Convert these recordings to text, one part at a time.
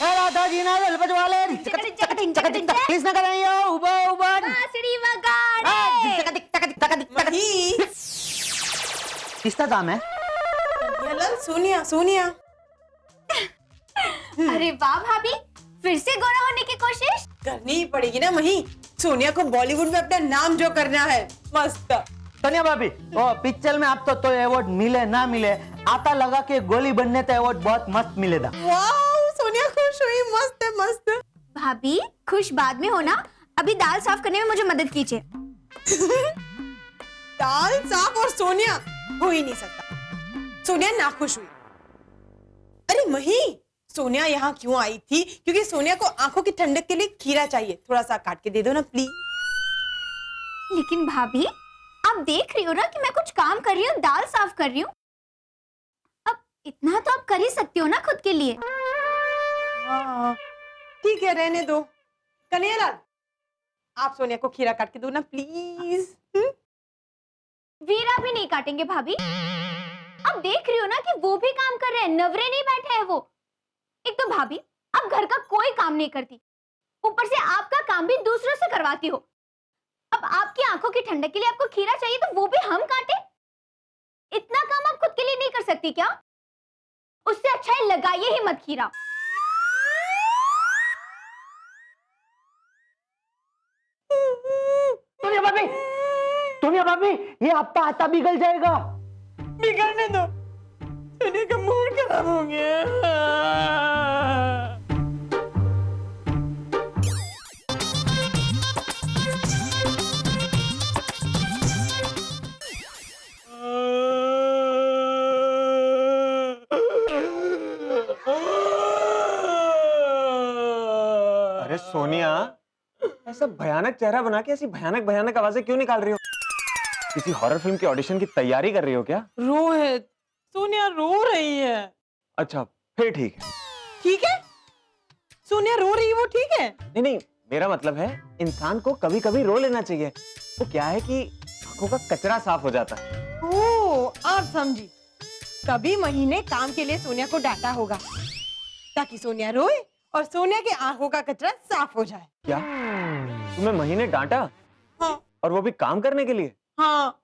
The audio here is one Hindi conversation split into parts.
राधा जी ना गणपति वाले प्लीज ना करें यो उबा उबा बांसुरी वगाड़े। किसका काम है? सोनिया सोनिया। अरे वाह भाभी, फिर से गोरा होने की कोशिश करनी ही पड़ेगी ना मही। सोनिया को बॉलीवुड में अपना नाम जो करना है। मस्त। सोनिया भाभी, ओ पिक्चर में आप तो अवार्ड मिले ना मिले, आता लगा के गोली बनने का अवार्ड बहुत मस्त मिलेगा। वाह, सोनिया खुश हुई। मस्त है मस्त। भाभी खुश बाद में होना, अभी दाल साफ करने में मुझे मदद कीजिए। दाल साफ और सोनिया हो ही नहीं सकता। सोनिया नाखुश हुई। अरे मही, सोनिया यहाँ क्यों आई थी? क्योंकि सोनिया को आंखों की ठंडक के लिए खीरा चाहिए। थोड़ा सा काट के दे दो ना प्लीज। लेकिन भाभी, आप देख रही हो ना कि मैं कुछ काम कर रही हूँ, दाल साफ कर रही हूँ। अब इतना तो आप कर ही सकती हो ना खुद के लिए। हाँ ठीक है, रहने दो। कन्हैयालाल, आप सोनिया को खीरा काट के दो ना प्लीज। वीरा भी नहीं काटेंगे भाभी। अब देख रही हो ना कि वो भी काम कर रहे हैं, नवरे नहीं बैठे हैं वो। एक तो भाभी अब घर का कोई काम नहीं करती, ऊपर से आपका काम भी दूसरों से करवाती हो। अब आपकी आंखों की ठंडक के लिए आपको खीरा चाहिए तो वो भी हम काटे? इतना काम आप खुद के लिए नहीं कर सकती क्या? उससे अच्छा है लगाइए ही मत खीरा। सोनिया भाभी, ये आपका आटा बिगल जाएगा। बिगड़ने दो, सोनिया का मूड खराब हो गया। अरे सोनिया, ऐसा भयानक चेहरा बना के ऐसी भयानक भयानक आवाजें क्यों निकाल रही हो? किसी हॉरर फिल्म के ऑडिशन की तैयारी कर रही हो क्या? रोहित, सोनिया रो रही है। अच्छा फिर ठीक है। ठीक है? सोनिया रो रही है वो ठीक है? नहीं नहीं, मेरा मतलब है इंसान को कभी कभी रो लेना चाहिए। वो क्या है कि आंखों का कचरा साफ हो जाता है। ओह, आप समझी। कभी महीने काम के लिए सोनिया को डांटा होगा ताकि सोनिया रोए और सोनिया के आंखों का कचरा साफ हो जाए। क्या तुम्हें महीने डांटा? हाँ और वो भी काम करने के लिए? हाँ,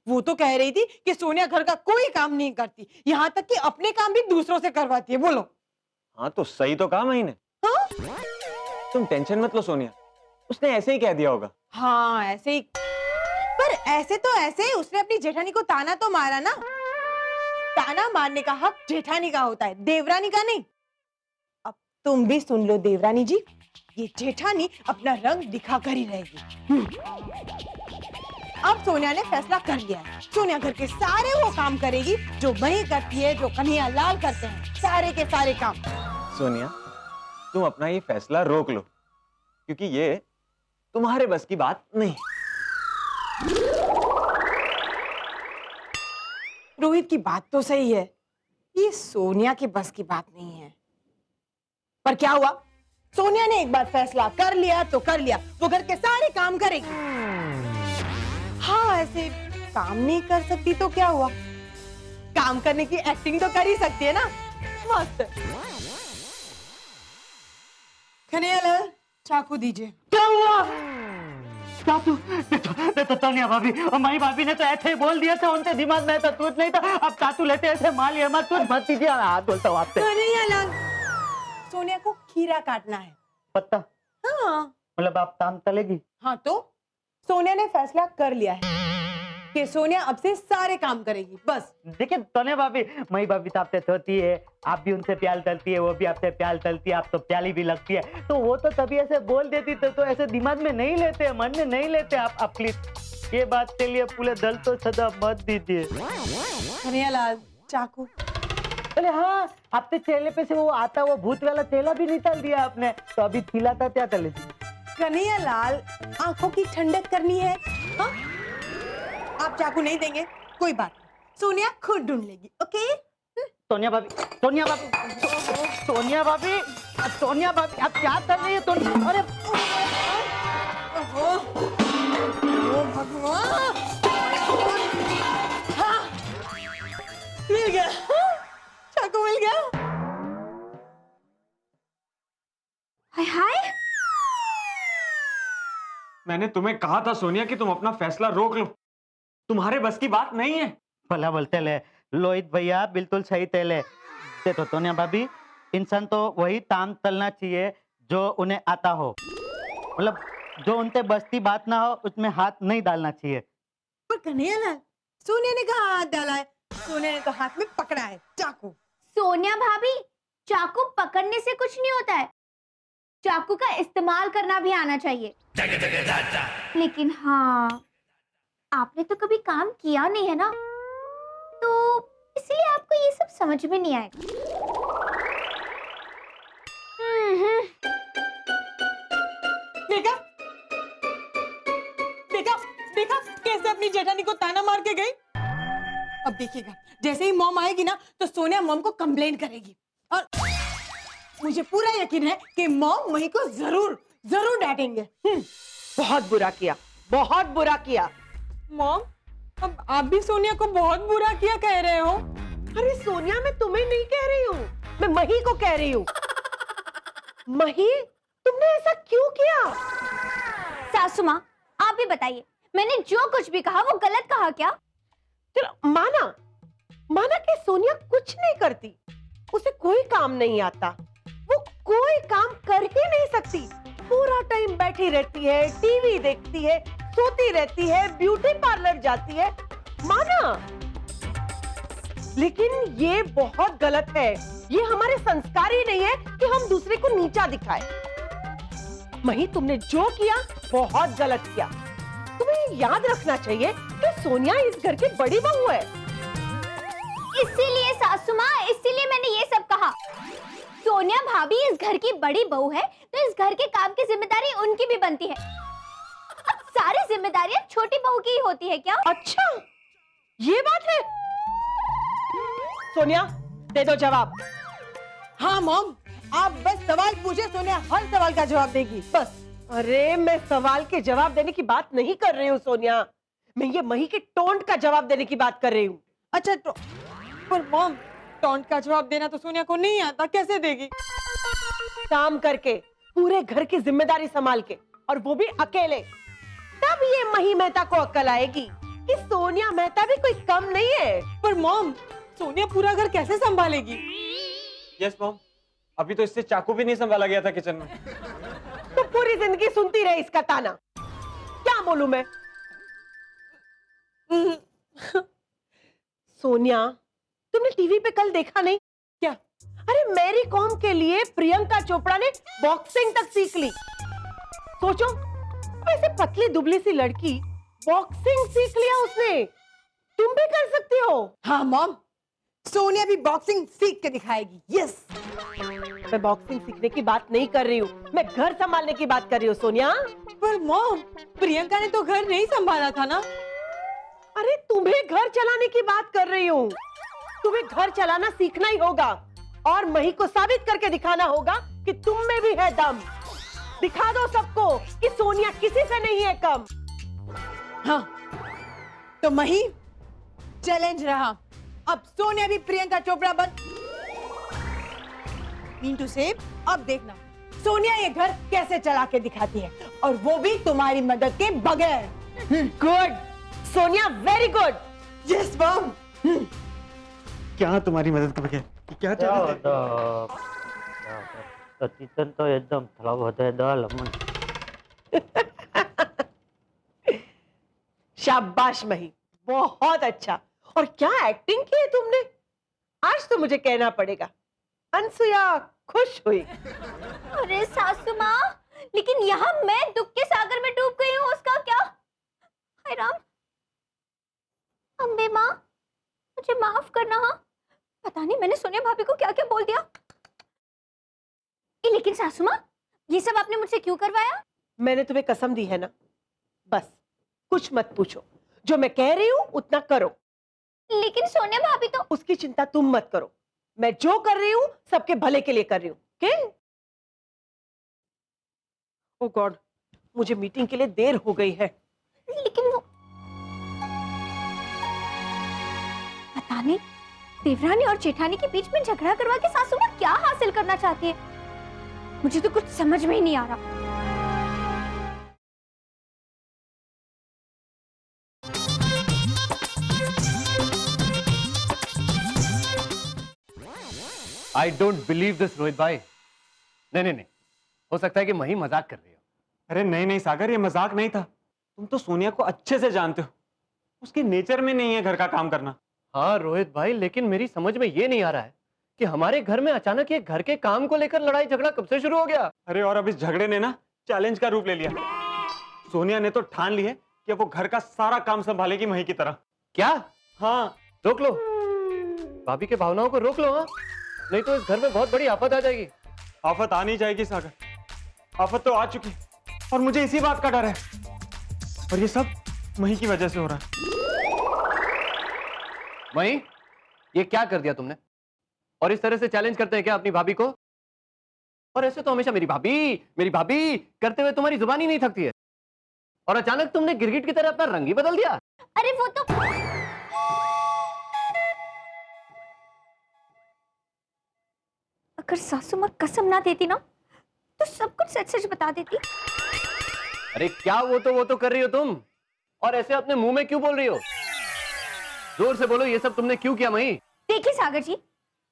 वो तो कह रही थी कि सोनिया घर का कोई काम नहीं करती, यहाँ तक कि अपने काम भी दूसरों से करवाती है। बोलो। हाँ तो सही तो कहा महीने। हाँ? तुम टेंशन मत लो सोनिया, उसने ऐसे ही कह दिया होगा। हाँ ऐसे ही, पर ऐसे तो ऐसे उसने अपनी जेठानी को ताना तो मारा ना। ताना मारने का हक जेठानी का होता है, देवरानी का नहीं। अब तुम भी सुन लो देवरानी जी, ये जेठानी अपना रंग दिखा कर ही रहेगी। अब सोनिया ने फैसला कर लिया है। सोनिया घर के सारे वो काम करेगी जो मही करती है, जो कन्हैयालाल करते हैं, सारे के सारे काम। सोनिया, तुम अपना ये फैसला रोक लो, क्योंकि ये तुम्हारे बस की बात नहीं। रोहित की बात तो सही है, ये सोनिया के बस की बात नहीं है। पर क्या हुआ? सोनिया ने एक बार फैसला कर लिया तो कर लिया, वो घर के सारे काम करेगी। हाँ ऐसे काम नहीं कर सकती तो क्या हुआ, काम करने की एक्टिंग तो कर ही सकती है ना। मस्त। कन्हैयालाल, चाकू दीजिए। क्या हुआ? चाकू? तो सोनिया भाभी और माई भाभी ने तो ऐसे ही बोल दिया था, उनके दिमाग में तो तूत नहीं था। अब चाकू लेते ऐसे माल ये मत तूत मत दीजिए, हाथ बोलता हूँ आपसे। कन्हैयालाल, सोनिया को खीरा काटना है। पत्ता? हाँ। मतलब आप काम चलेगी? हाँ तो सोनिया ने फैसला कर लिया है कि सोनिया अब से सारे काम करेगी बस। देखिए सोनिया भाभी, मई भाभी तो आपसे होती है, आप भी उनसे प्यार तलती है, वो भी आपसे प्यार तलती है, आप तो प्याली भी लगती है, तो वो तो तभी ऐसे बोल देती तो ऐसे दिमाग में नहीं लेते, मन में नहीं लेते। आप प्लीज ये बात के लिए पूरे दल तो सदा मत दीजिए। कन्हैयालाल, चाकू। अरे हाँ, आपके चेहरे पे से वो आता वो भूत वाला चेहरा भी निकाल दिया आपने, तो अभी खिलाता क्या तले? कन्हैयालाल, आंखों की ठंडक करनी है। हाँ? आप चाकू नहीं देंगे कोई बात, सोनिया खुद ढूंढ लेगी। ओके? सोनिया भाभी, सोनिया भाभी, सोनिया भाभी, सोनिया भाभी, आप क्या कर रही है? अरे ओ भगवान, हाँ मिल गया, चाकू मिल गया। मैंने तुम्हें कहा था सोनिया कि तुम अपना फैसला रोक लो। तुम्हारे बस की बात नहीं है। भला बोलते ले लोहित भैया, बिल्कुल सही तेले। देखो सोनिया भाभी, इंसान तो वही काम करना चाहिए जो उन्हें आता हो, मतलब जो उनसे बस की बात ना हो उसमें हाथ नहीं डालना चाहिए। पर कन्हैयालाल, सोनिया ने कहा हाथ डाला है, सोनिया ने तो हाथ में पकड़ा है चाकू। सोनिया भाभी, चाकू पकड़ने से कुछ नहीं होता है, चाकू का इस्तेमाल करना भी आना चाहिए। लेकिन हाँ, आपने तो कभी काम किया नहीं है ना, तो इसलिए आपको ये सब समझ में नहीं आएगा। देखा देखा देखा कैसे अपनी जेठानी को ताना मार के गई। अब देखिएगा, जैसे ही मॉम आएगी ना तो सोनिया मॉम को कंप्लेंट करेगी, और मुझे पूरा यकीन है कि मॉम मही को जरूर जरूर डांटेंगे। बहुत बुरा किया, बहुत बुरा किया। मॉम, अब आप भी सोनिया को बहुत बुरा किया कह रहे हो। अरे सोनिया, मैं तुम्हें नहीं कह रही हूँ, मैं मही को कह रही हूँ। मही, तुमने ऐसा क्यों किया? सासू माँ, आप भी बताइए, मैंने जो कुछ भी कहा वो गलत कहा क्या? चलो माना, माना कि सोनिया कुछ नहीं करती, उसे कोई काम नहीं आता, वो कोई काम कर ही नहीं सकती, पूरा टाइम बैठी रहती है, टीवी देखती है, सोती रहती है, ब्यूटी पार्लर जाती है, माना। लेकिन ये बहुत गलत है, ये हमारे संस्कार ही नहीं है कि हम दूसरे को नीचा दिखाएं। मही, तुमने जो किया बहुत गलत किया। तुम्हें याद रखना चाहिए कि सोनिया इस घर की बड़ी बहू है। इसीलिए सासू माँ, इसीलिए मैंने ये सब कहा। सोनिया भाभी इस घर की बड़ी बहू है, तो इस घर के काम की जिम्मेदारी उनकी भी बनती है। अब सारी जिम्मेदारियां छोटी बहू की ही होती है क्या? अच्छा, ये बात है। सोनिया, दे दो जवाब। हाँ मॉम, आप बस सवाल पूछे, सोनिया हर सवाल का जवाब देगी, बस। अरे मैं सवाल के जवाब देने की बात नहीं कर रही हूँ सोनिया, मैं ये मही के टोंट का जवाब देने की बात कर रही हूँ। अच्छा तो, पर मॉम, टॉन्ट का जवाब देना तो सोनिया को नहीं आता, कैसे देगी? काम करके, पूरे घर की जिम्मेदारी संभाल के, और वो भी अकेले, तब ये मही मेहता को अक्ल आएगी कि सोनिया मेहता भी कोई कम नहीं है। पर मॉम, सोनिया पूरा घर कैसे संभालेगी? यस मॉम, अभी तो इससे चाकू भी नहीं संभाला गया था किचन में। तो पूरी जिंदगी सुनती रहे इसका ताना, क्या बोलूं मैं? सोनिया, तुमने टीवी पे कल देखा नहीं क्या? अरे मैरी कॉम के लिए प्रियंका चोपड़ा ने बॉक्सिंग तक सीख ली। सोचो, ऐसे पतली दुबली सी लड़की बॉक्सिंग सीख लिया उसने, तुम भी कर सकती हो। हाँ मॉम, सोनिया भी बॉक्सिंग सीख के दिखाएगी। यस। मैं बॉक्सिंग सीखने की बात नहीं कर रही हूँ, मैं घर संभालने की बात कर रही हूँ सोनिया। पर मॉम, प्रियंका ने तो घर नहीं संभाला था ना। अरे तुम्हें घर चलाने की बात कर रही हूँ, तुम्हें घर चलाना सीखना ही होगा, और मही को साबित करके दिखाना होगा कि तुम में भी है दम। दिखा दो सबको कि सोनिया किसी से नहीं है कम। हाँ, तो मही, चैलेंज रहा, अब सोनिया भी प्रियंका चोपड़ा बन। मीन टू से, अब देखना सोनिया ये घर कैसे चला के दिखाती है, और वो भी तुम्हारी मदद के बगैर। Good Sonia, very good. Yes mom. क्या तुम्हारी मदद के बगैर? क्या क्या होता? तो किचन तो एकदम खराब होता है, दाल शाबाश मही, बहुत अच्छा। और क्या एक्टिंग की है तुमने, आज तो मुझे कहना पड़ेगा, अनसुया खुश हुई। अरे सासू माँ, लेकिन यहाँ मैं दुख के सागर में डूब गई हूँ, उसका क्या? हाय राम, अम्बे माँ, मुझे माफ करना। हाँ, पता नहीं मैंने सोनिया भाभी को क्या क्या बोल दिया। लेकिन सासू माँ, ये सब आपने मुझसे क्यों करवाया? मैंने तुम्हें कसम दी है ना, बस कुछ मत पूछो, जो मैं कह रही हूँ उतना करो। लेकिन सोनिया भाभी तो। उसकी चिंता तुम मत करो, मैं जो कर रही हूँ सबके भले के लिए कर रही हूँ। ओके? ओह गॉड, मुझे मीटिंग के लिए देर हो गई है। लेकिन वो पता नहीं देवरानी और जेठानी के बीच में झगड़ा करवा के सासू माँ क्या हासिल करना चाहती है, मुझे तो कुछ समझ में ही नहीं आ रहा। I don't believe this Rohit भाई। नहीं नहीं नहीं, हो सकता है कि मही मजाक कर रही हो। अरे नहीं नहीं सागर, ये मजाक नहीं था। तुम तो सोनिया को अच्छे से जानते हो, उसके नेचर में नहीं है घर का काम करना। हाँ रोहित भाई, लेकिन मेरी समझ में ये नहीं आ रहा है कि हमारे घर में अचानक ये घर के काम को लेकर लड़ाई झगड़ा कब से शुरू हो गया। अरे और अब इस झगड़े ने ना चैलेंज का रूप ले लिया। सोनिया ने तो ठान ली है कि वो घर का सारा काम संभालेगी मही की तरह। क्या? हाँ, रोक लो, भाभी के भावनाओं को रोक लो। हाँ, नहीं तो इस घर में बहुत बड़ी आफत आ जाएगी। आफत आ नहीं जाएगी सागर, आफत तो आ चुकी और मुझे इसी बात का डर है। और ये सब मही की वजह से हो रहा है। मही, ये क्या कर दिया तुमने? और इस तरह से चैलेंज करते हैं क्या अपनी भाभी को? और ऐसे तो हमेशा मेरी भाभी करते हुए तुम्हारी जुबान ही नहीं थकती है, और अचानक तुमने गिरगिट की तरह अपना रंग ही बदल दिया। अरे वो तो अगर सासू माँ कसम ना देती ना तो सब कुछ सच सच बता देती। अरे क्या वो तो कर रही हो तुम, और ऐसे अपने मुंह में क्यों बोल रही हो? जोर से बोलो, ये सब तुमने क्यों किया मही? देखिए सागर जी,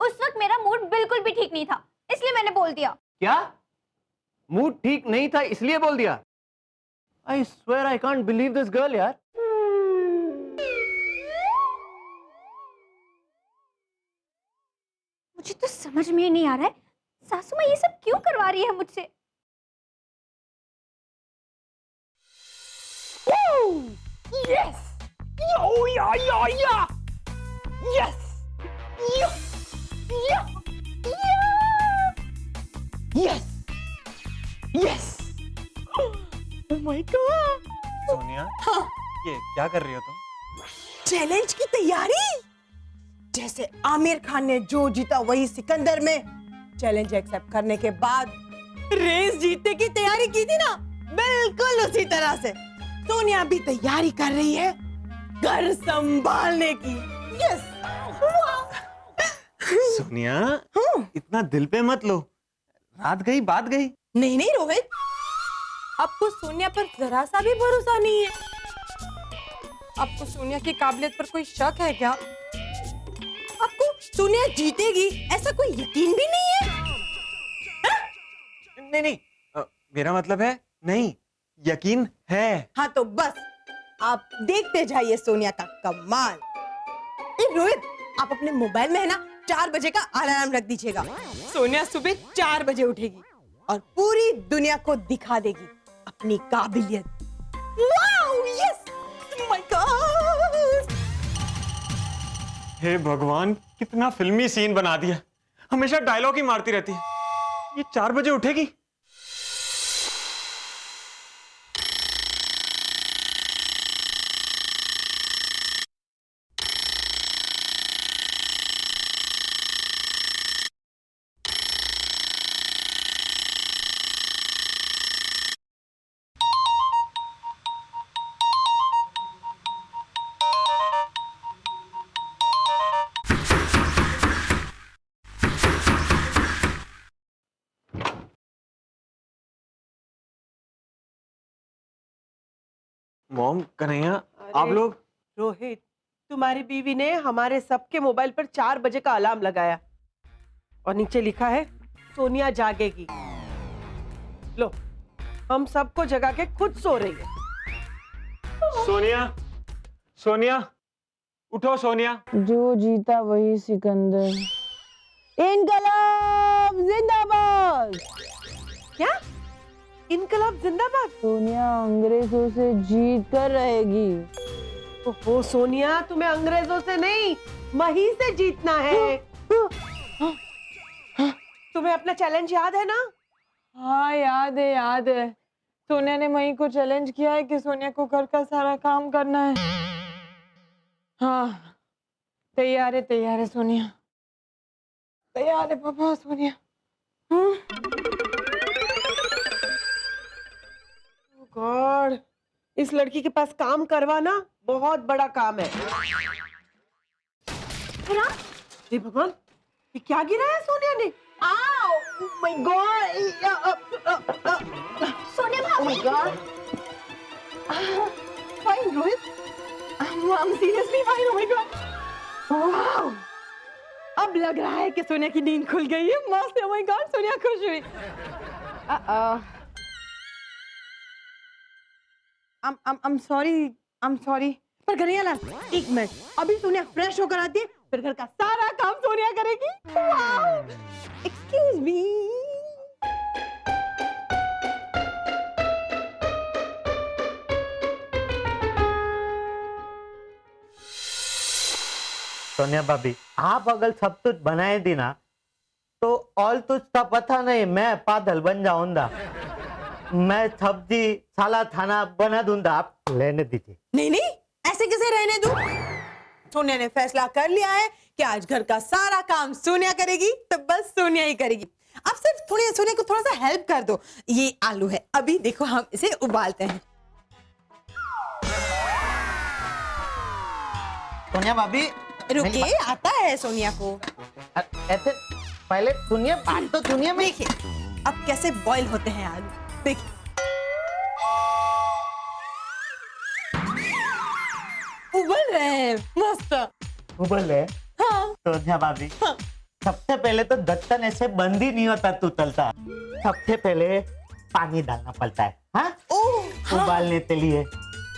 उस वक्त मेरा मूड बिल्कुल भी ठीक नहीं था, इसलिए मैंने बोल दिया। क्या मूड ठीक नहीं था इसलिए बोल दिया? I swear I can't believe this girl यार। मुझे तो समझ में ही नहीं आ रहा है सासू माँ ये सब क्यों करवा रही है मुझसे। Yes! Oh, yeah, yeah, yeah! Yes! Yeah! Yeah! Yeah! Yes! Yes! Oh my God! Sonia, हाँ, ये क्या कर रही हो तुम? चैलेंज की तैयारी। जैसे आमिर खान ने जो जीता वही सिकंदर में चैलेंज एक्सेप्ट करने के बाद रेस जीतने की तैयारी की थी ना, बिल्कुल उसी तरह से सोनिया भी तैयारी कर रही है घर संभालने की। यस। सोनिया, इतना दिल पे मत लो, रात गई बात गई। नहीं नहीं रोहित, आपको सोनिया पर जरा सा भी भरोसा नहीं है? आपको सोनिया की काबिलियत पर कोई शक है क्या? आपको सोनिया जीतेगी ऐसा कोई यकीन भी नहीं है? नहीं नहीं, मेरा मतलब है नहीं, यकीन है। हाँ तो बस आप देखते जाइए सोनिया का कमाल। रोहित, आप अपने मोबाइल में है ना 4 बजे का अलार्म रख दीजिएगा। सोनिया सुबह 4 बजे उठेगी और पूरी दुनिया को दिखा देगी अपनी काबिलियत। Wow, yes, my god. हे भगवान, कितना फिल्मी सीन बना दिया। हमेशा डायलॉग ही मारती रहती है। ये 4 बजे उठेगी? मॉम, कन्हैया, आप अरे, लोग। रोहित, तुम्हारी बीवी ने हमारे सबके मोबाइल पर 4 बजे का अलार्म लगाया और नीचे लिखा है सोनिया जागेगी। लो, हम सबको जगा के खुद सो रही है। सोनिया, सोनिया, उठो सोनिया। जो जीता वही सिकंदर। इनकलाब जिंदाबाद। क्या? इनकलाब जिंदाबाद? सोनिया अंग्रेजों से जीत कर रहेगी। ओहो सोनिया, तुम्हें अंग्रेजों से नहीं मही से जीतना है। तुम्हें अपना चैलेंज याद है ना? हाँ याद है, याद है। सोनिया ने मही को चैलेंज किया है कि सोनिया को घर का सारा काम करना है। हाँ, तैयार है सोनिया, तैयार है पापा। सोनिया गॉड, इस लड़की के पास काम करवाना बहुत बड़ा काम है। हे भगवान, ये क्या गिरा है सोनिया ने? आओ माय गॉड। सोनिया भाभी, Oh my God. Fine, Rohit. I'm seriously fine. Oh my God. Wow. अब लग रहा है कि सोनिया की नींद खुल गई है। मस्त है। Oh my God, सोनिया खुश हुई। I'm sorry। पर कन्हैयालाल, एक मिनट, अभी सोनिया फ्रेश होकर आती है, फिर घर का सारा काम सोनिया करेगी। वाओ! Excuse me. सोनिया भाभी, आप अगर सब कुछ बनाए दी ना तो ऑल तुझका पता नहीं मैं पागल बन जाऊंगा। मैं सब्जी साला खाना बना दूंगा, आप लेने दीजिए। नहीं नहीं, ऐसे कैसे रहने दूं? सोनिया ने फैसला कर लिया है कि आज घर का सारा काम सोनिया करेगी, तो बस सोनिया ही करेगी। अब सिर्फ थोड़ी सोनिया को थोड़ा सा हेल्प कर दो। ये आलू है, अभी देखो हम इसे उबालते हैं। सोनिया भाभी रुकिए, आता है सोनिया को। ऐसे पहले सुनिए, बात तो सुनिए। मैं देखिए अब कैसे बॉईल होते हैं आलू, देखिए। उबल रहे हैं, मस्त। उबल है। हाँ सोनिया भाभी, हाँ। सबसे पहले तो ढक्कन ऐसे बंद ही नहीं होता तू तलता। सबसे पहले पानी डालना पड़ता है, हाँ? ओह हाँ, उबालने के लिए।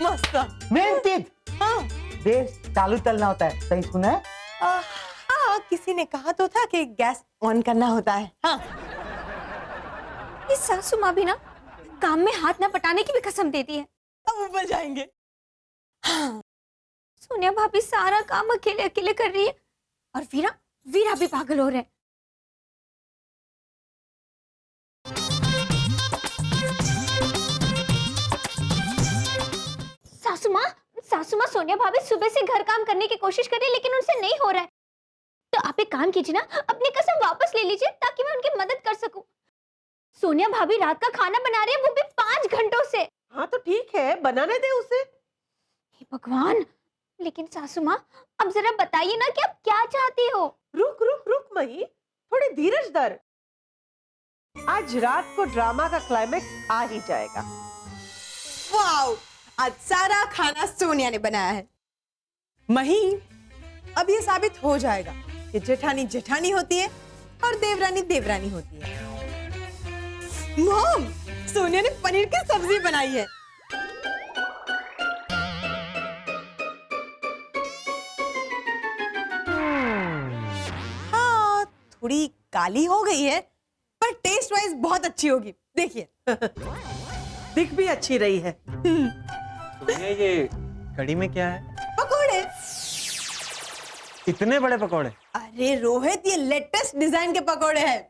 मस्त। मेन चीज, हाँ गैस चालू तलना होता है, सही सुना है? हाँ, किसी ने कहा तो था कि गैस ऑन करना होता है। हाँ ये सासू माँ भी ना काम में हाथ ना पटाने की भी कसम देती है। अब उबल जाएंगे। हाँ सोनिया भाभी सारा काम अकेले अकेले कर रही है और वीरा भी पागल हो रहा है। सासू माँ सोनिया भाभी सुबह से घर काम करने की कोशिश कर रही है लेकिन उनसे नहीं हो रहा है। तो आप एक काम कीजिए ना, अपनी कसम वापस ले लीजिए ताकि मैं उनकी मदद कर सकूं। सोनिया भाभी रात का खाना बना रही है, वो भी 5 घंटों से। हाँ तो ठीक है, बनाने दे उसे। हे भगवान, लेकिन सासू माँ अब जरा बताइए ना कि आप क्या चाहती हो। रुक रुक रुक मही, थोड़ी धीरज धर। आज रात को ड्रामा का क्लाइमेक्स आ ही जाएगा। वाओ, आज सारा खाना सोनिया ने बनाया है। मही, अब ये साबित हो जाएगा कि जेठानी जेठानी होती है और देवरानी देवरानी होती है। मॉम, सोनिया ने पनीर की सब्जी बनाई है। हाँ, थोड़ी काली हो गई है पर टेस्ट वाइज बहुत अच्छी होगी, देखिए। दिख भी अच्छी रही है। ये कड़ी में क्या है? पकोड़े। इतने बड़े पकोड़े? अरे रोहित, ये लेटेस्ट डिजाइन के पकोड़े हैं।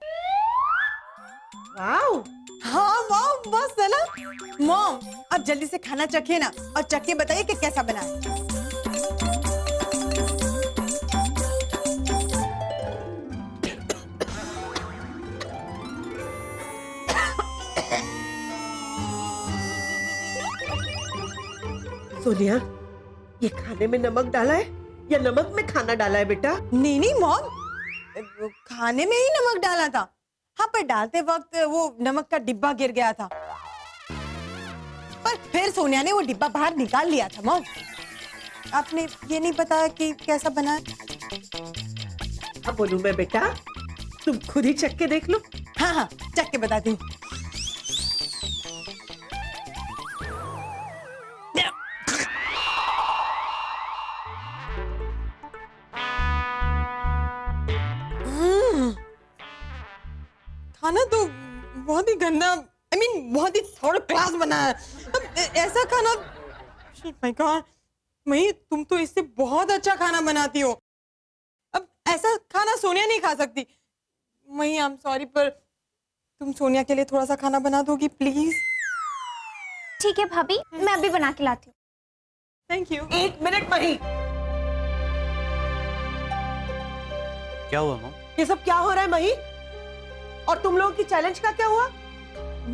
वाओ, हाँ मॉम, बस है ना। मॉम, अब जल्दी से खाना चखिए ना और चख के बताइए कि कैसा बना है। सोनिया, ये खाने में नमक डाला है या नमक में खाना डाला है बेटा? नहीं नहीं मॉम, खाने में ही नमक डाला था। हाँ, पर डालते वक्त वो नमक का डिब्बा गिर गया था, पर फिर सोनिया ने वो डिब्बा बाहर निकाल लिया था। मॉम, आपने ये नहीं बताया कि कैसा बना है। अब बोलूं मैं बेटा, तुम खुद ही चख के देख लो। हाँ हाँ, चख के बताती हूँ। खाना तो बहुत ही गंदा, बहुत ही थर्ड क्लास बना है। अब ऐसा खाना, शिट माय गॉड, मही तुम तो इससे बहुत अच्छा खाना बनाती हो। अब ऐसा खाना सोनिया नहीं खा सकती। मही, आई एम सॉरी, पर तुम सोनिया के लिए थोड़ा सा खाना बना दोगी प्लीज? ठीक है भाभी, मैं अभी बना के लाती हूँ। Thank you. 1 मिनट मही, क्या हुआ मॉम? ये सब क्या हो रहा है मही? और तुम लोगों की चैलेंज का क्या हुआ?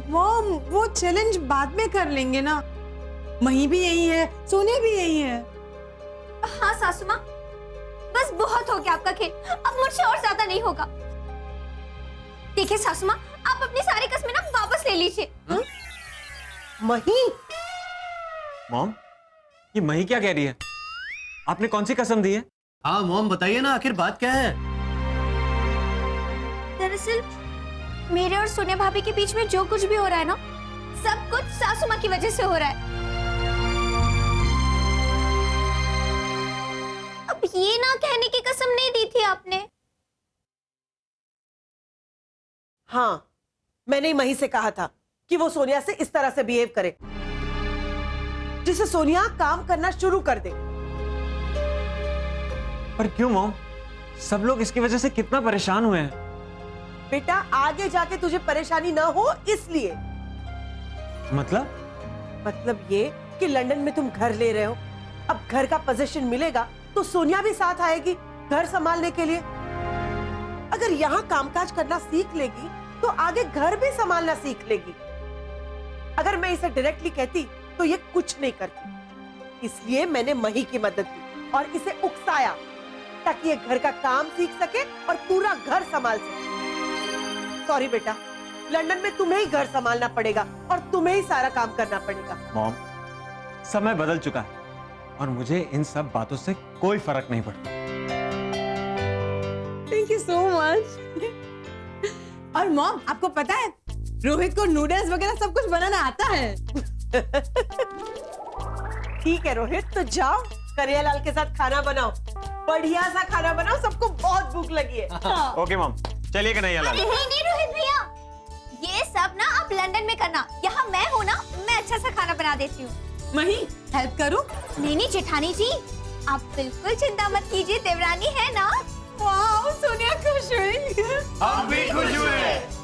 मॉम, वो चैलेंज बाद में कर लेंगे ना। मही भी यही है, सोनिया भी यही है। हाँ सासू माँ, बस बहुत हो गया आपका खेल, अब मुझसे और ज्यादा नहीं होगा। देखिए सासू माँ, आप अपनी सारी कस्में ना वापस ले लीजिए। मही, मॉम, ये मही क्या कह रही है? आपने कौन सी कसम दी है? हाँ मॉम, बताइए ना आखिर बात क्या है? दरअसल मेरे और सोनिया भाभी के बीच में जो कुछ भी हो रहा है ना, सब कुछ सासू माँ की वजह से हो रहा है। अब ये ना कहने की कसम नहीं दी थी आपने। हाँ, मैंने मही से कहा था कि वो सोनिया से इस तरह से बिहेव करे जिससे सोनिया काम करना शुरू कर दे। पर क्यों मॉम? सब लोग इसकी वजह से कितना परेशान हुए हैं। बेटा आगे जाके तुझे परेशानी ना हो इसलिए। मतलब ये कि लंदन में तुम घर ले रहे हो, अब घर का पोजीशन मिलेगा तो सोनिया भी साथ आएगी घर संभालने के लिए। अगर यहाँ कामकाज करना सीख लेगी तो आगे घर भी संभालना सीख लेगी। अगर मैं इसे डायरेक्टली कहती तो ये कुछ नहीं करती, इसलिए मैंने मही की मदद की और इसे उकसाया ताकि ये घर का काम सीख सके और पूरा घर संभाल सके। सॉरी बेटा, लंदन में तुम्हें ही घर संभालना पड़ेगा और तुम्हें ही सारा काम करना पड़ेगा। मॉम, समय बदल चुका है और मुझे इन सब बातों से कोई फर्क नहीं पड़ता। Thank you so much. और मॉम, आपको पता है रोहित को नूडल्स वगैरह सब कुछ बनाना आता है। ठीक है रोहित, तो जाओ करियालाल के साथ खाना बनाओ, बढ़िया सा खाना बनाओ, सबको बहुत भूख लगी है। ओके मॉम, चलिए कन्हैयालाल। अरे नहीं रोहित भैया, ये सब ना आप लंदन में करना, यहाँ मैं हूँ ना, मैं अच्छा सा खाना बना देती हूँ। मही, हेल्प करूं? नहीं जेठानी जी, आप बिल्कुल चिंता मत कीजिए, देवरानी है ना। वाह, सोनिया खुश हुई। हम भी खुश हुए।